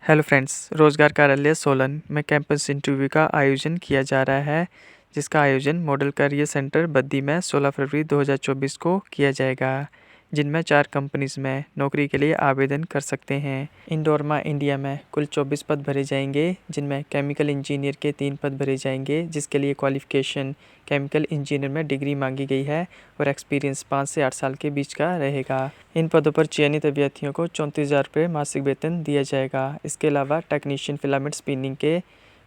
Hello friends, रोजगार कार्यालय सोलन में कैंपस इंटरव्यू का आयोजन किया जा रहा है, जिसका आयोजन मॉडल करियर सेंटर बद्दी में 16 फरवरी 2024 को किया जाएगा, जिनमें 4 कंपनीज में नौकरी के लिए आवेदन कर सकते हैं। इंडोरमा इंडिया में कुल 24 पद भरे जाएंगे, जिनमें केमिकल इंजीनियर के 3 पद भरे जाएंगे, जिसके लिए क्वालिफिकेशन केमिकल इंजीनियर में डिग्री मांगी गई है और एक्सपीरियंस 5 से 8 साल के बीच का रहेगा। इन पदों पर चयनित अभ्यर्थियों को 34,000 रुपये मासिक वेतन दिया जाएगा। इसके अलावा टेक्नीशियन फिलामेंट स्पिनिंग के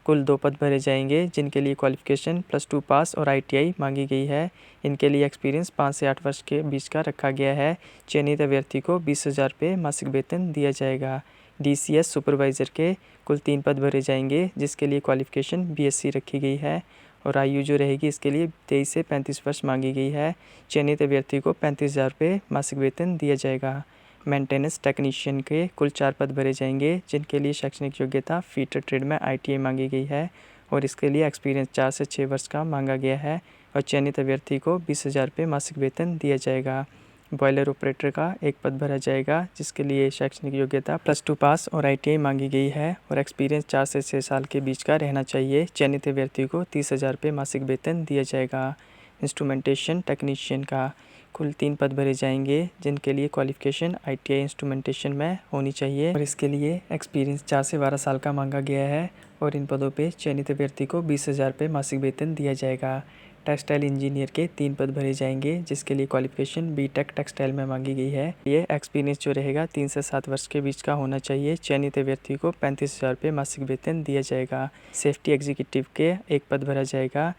कुल 2 पद भरे जाएंगे, जिनके लिए क्वालिफिकेशन +2 पास और ITI मांगी गई है। इनके लिए एक्सपीरियंस 5 से 8 वर्ष के बीच का रखा गया है। चयनित अभ्यर्थी को 20,000 रुपये मासिक वेतन दिया जाएगा। DCS सुपरवाइज़र के कुल 3 पद भरे जाएंगे, जिसके लिए क्वालिफिकेशन BSc रखी गई है और आयु जो रहेगी इसके लिए 23 से 35 वर्ष मांगी गई है। चयनित अभ्यर्थी को 35,000 रुपये मासिक वेतन दिया जाएगा। मेंटेनेंस टेक्नीशियन के कुल 4 पद भरे जाएंगे, जिनके लिए शैक्षणिक योग्यता फीटर ट्रेड में ITI मांगी गई है और इसके लिए एक्सपीरियंस 4 से 6 वर्ष का मांगा गया है और चयनित अभ्यर्थी को 20,000 रुपये मासिक वेतन दिया जाएगा। बॉयलर ऑपरेटर का 1 पद भरा जाएगा, जिसके लिए शैक्षणिक योग्यता +2 पास और ITI मांगी गई है और एक्सपीरियंस 4 से 6 साल के बीच का रहना चाहिए। चयनित अभ्यर्थी को 30,000 रुपये मासिक वेतन दिया जाएगा। इंस्ट्रूमेंटेशन टेक्नीशियन का कुल 3 पद भरे जाएंगे, जिनके लिए क्वालिफिकेशन ITI इंस्ट्रूमेंटेशन में होनी चाहिए और इसके लिए एक्सपीरियंस 4 से 12 साल का मांगा गया है और इन पदों पे चयनित अभ्यर्थी को 20,000 रुपये मासिक वेतन दिया जाएगा। टेक्सटाइल इंजीनियर के 3 पद भरे जाएंगे, जिसके लिए क्वालिफिकेशन BTech टेक्सटाइल में मांगी गई है। ये एक्सपीरियंस जो रहेगा 3 से 7 वर्ष के बीच का होना चाहिए। चयनित अभ्यर्थी को 35,000 रुपये मासिक वेतन दिया जाएगा। सेफ्टी एग्जीक्यूटिव के 1 पद भरा जाएगा,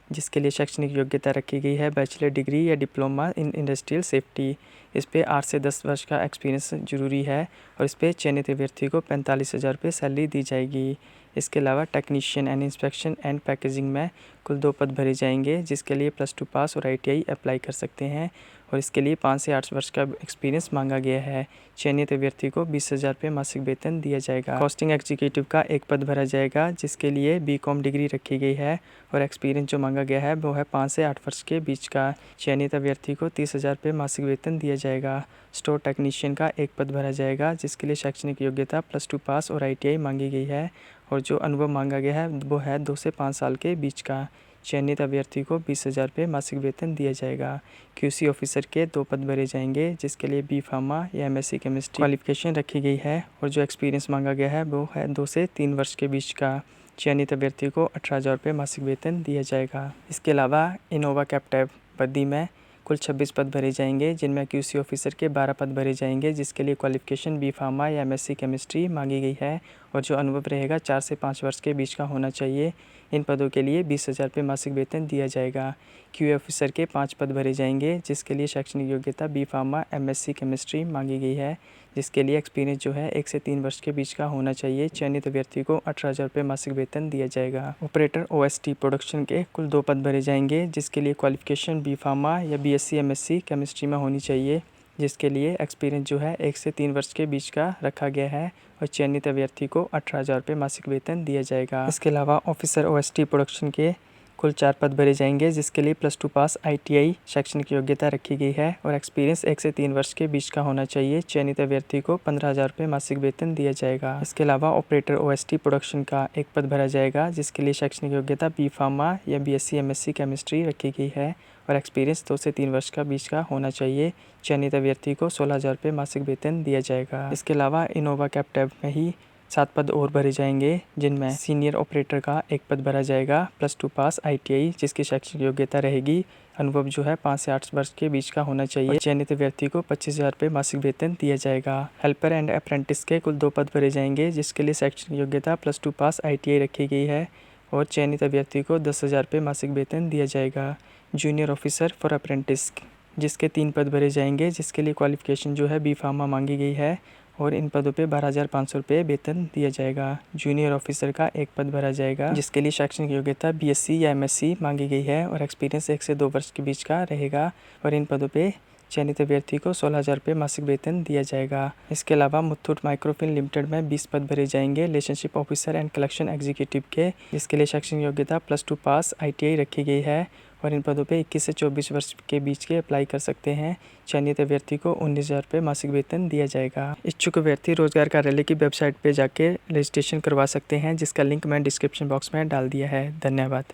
जिसके लिए शैक्षणिक योग्यता रखी गई है बैचलर डिग्री या डिप्लोमा इन इंडस्ट्रियल सेफ्टी। इस पे 8 से 10 वर्ष का एक्सपीरियंस जरूरी है और इस पे चयनित अभ्यर्थी को 45,000 रुपये सैलरी दी जाएगी। इसके अलावा technician and inspection and packaging में कुल 2 पद भरे जाएंगे, जिसके लिए +2 पास और ITI अप्लाई कर सकते हैं और इसके लिए 5 से 8 वर्ष का एक्सपीरियंस मांगा गया है। चयनित अभ्यर्थी को 20,000 रुपये मासिक वेतन दिया जाएगा। कॉस्टिंग एग्जीक्यूटिव का 1 पद भरा जाएगा, जिसके लिए BCom डिग्री रखी गई है और एक्सपीरियंस जो मांगा गया है वो है 5 से 8 वर्ष के बीच का। चयनित अभ्यर्थी को 30,000 रुपये मासिक वेतन दिया जाएगा। स्टोर टेक्नीशियन का 1 पद भरा जाएगा, जिसके लिए शैक्षणिक योग्यता +2 पास और ITI मांगी गई है और जो अनुभव मांगा गया है वो है 2 से 5 साल के बीच का। चयनित अभ्यर्थी को 20,000 रुपये मासिक वेतन दिया जाएगा। QC ऑफिसर के 2 पद भरे जाएंगे, जिसके लिए B फार्मा या MSc केमिस्ट्री क्वालिफिकेशन रखी गई है और जो एक्सपीरियंस मांगा गया है वो है 2 से 3 वर्ष के बीच का। चयनित अभ्यर्थी को 18,000 रुपये मासिक वेतन दिया जाएगा। इसके अलावा इनोवा कैप्टिव बद्दी में कुल 26 पद भरे जाएंगे, जिनमें QC ऑफिसर के 12 पद भरे जाएंगे, जिसके लिए क्वालिफिकेशन B फार्मा या MSc केमिस्ट्री मांगी गई है और जो अनुभव रहेगा 4 से 5 वर्ष के बीच का होना चाहिए। इन पदों के लिए 20,000 रुपये मासिक वेतन दिया जाएगा। QA ऑफिसर के 5 पद भरे जाएंगे, जिसके लिए शैक्षणिक योग्यता B फार्मा MSc केमिस्ट्री मांगी गई है, जिसके लिए एक्सपीरियंस जो है 1 से 3 वर्ष के बीच का होना चाहिए। चयनित अभ्यर्थी को 18,000 रुपये मासिक वेतन दिया जाएगा। ऑपरेटर OST प्रोडक्शन के कुल 2 पद भरे जाएंगे, जिसके लिए क्वालिफिकेशन B फार्मा या BSc MSc केमिस्ट्री में होनी चाहिए, जिसके लिए एक्सपीरियंस जो है 1 से 3 वर्ष के बीच का रखा गया है और चयनित अभ्यर्थी को 18,000 रुपये मासिक वेतन दिया जाएगा। इसके अलावा ऑफिसर OST प्रोडक्शन के कुल 4 पद भरे जाएंगे, जिसके लिए +2 पास ITI शैक्षणिक योग्यता रखी गई है और एक्सपीरियंस 1 से 3 वर्ष के बीच का होना चाहिए। चयनित अभ्यर्थी को 15,000 रुपये मासिक वेतन दिया जाएगा। इसके अलावा ऑपरेटर OST प्रोडक्शन का 1 पद भरा जाएगा, जिसके लिए शैक्षणिक योग्यता B फार्मा या BSc MSc केमिस्ट्री रखी गई है और एक्सपीरियंस 2 से 3 वर्ष का बीच का होना चाहिए। चयनित अभ्यर्थी को 16,000 रुपये मासिक वेतन दिया जाएगा। इसके अलावा इनोवा कैप्टिव में ही 7 पद और भरे जाएंगे, जिनमें सीनियर ऑपरेटर का 1 पद भरा जाएगा, +2 पास ITI जिसकी शैक्षणिक योग्यता रहेगी। अनुभव जो है 5 से 8 वर्ष के बीच का होना चाहिए। चयनित अभ्यर्थी को 25,000 रुपये मासिक वेतन दिया जाएगा। हेल्पर एंड अप्रेंटिस के कुल 2 पद भरे जाएंगे, जिसके लिए शैक्षणिक योग्यता +2 पास ITI रखी गई है और चयनित अभ्यर्थी को 10,000 रुपये मासिक वेतन दिया जाएगा। जूनियर ऑफिसर फॉर अप्रेंटिस जिसके 3 पद भरे जाएंगे, जिसके लिए क्वालिफिकेशन जो है B फार्मा मांगी गई है और इन पदों पे 12,500 रुपये वेतन दिया जाएगा। जूनियर ऑफिसर का 1 पद भरा जाएगा, जिसके लिए शैक्षणिक योग्यता BSc या MSc मांगी गई है और एक्सपीरियंस 1 से 2 वर्ष के बीच का रहेगा और इन पदों पे चयनित अभ्यर्थी को 16,000 रुपये मासिक वेतन दिया जाएगा। इसके अलावा मुथूट माइक्रोफिन लिमिटेड में 20 पद भरे जाएंगे relationship officer and collection executive के, जिसके लिए शैक्षणिक योग्यता +2 पास ITI रखी गई है और इन पदों पे 21 से 24 वर्ष के बीच के अप्लाई कर सकते हैं। चयनित अभ्यर्थी को 19,000 रुपये मासिक वेतन दिया जाएगा। इच्छुक अभ्यर्थी रोजगार कार्यालय की वेबसाइट पर जाके रजिस्ट्रेशन करवा सकते हैं, जिसका लिंक मैं डिस्क्रिप्शन बॉक्स में डाल दिया है। धन्यवाद।